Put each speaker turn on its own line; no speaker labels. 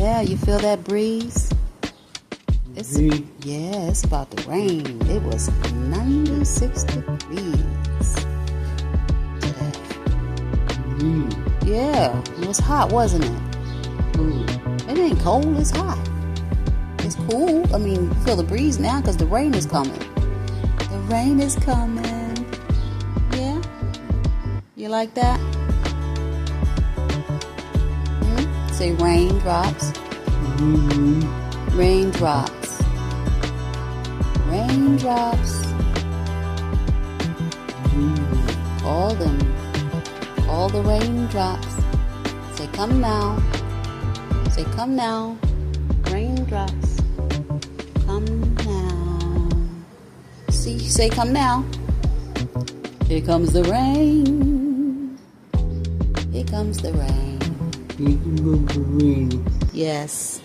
Yeah, you feel that breeze? Yeah, it's about to rain. It was 96 degrees today. Yeah, it was hot, wasn't it? It ain't cold, it's hot. It's cool. I mean, you feel the breeze now because the rain is coming. The rain is coming. Yeah? You like that? Say raindrops. Raindrops. Raindrops. Call them. Call the raindrops. Say come now. Say come now. Raindrops. Come now. See, say come now. Here comes the rain. Here comes the rain.
Here comes the rain.
Yes.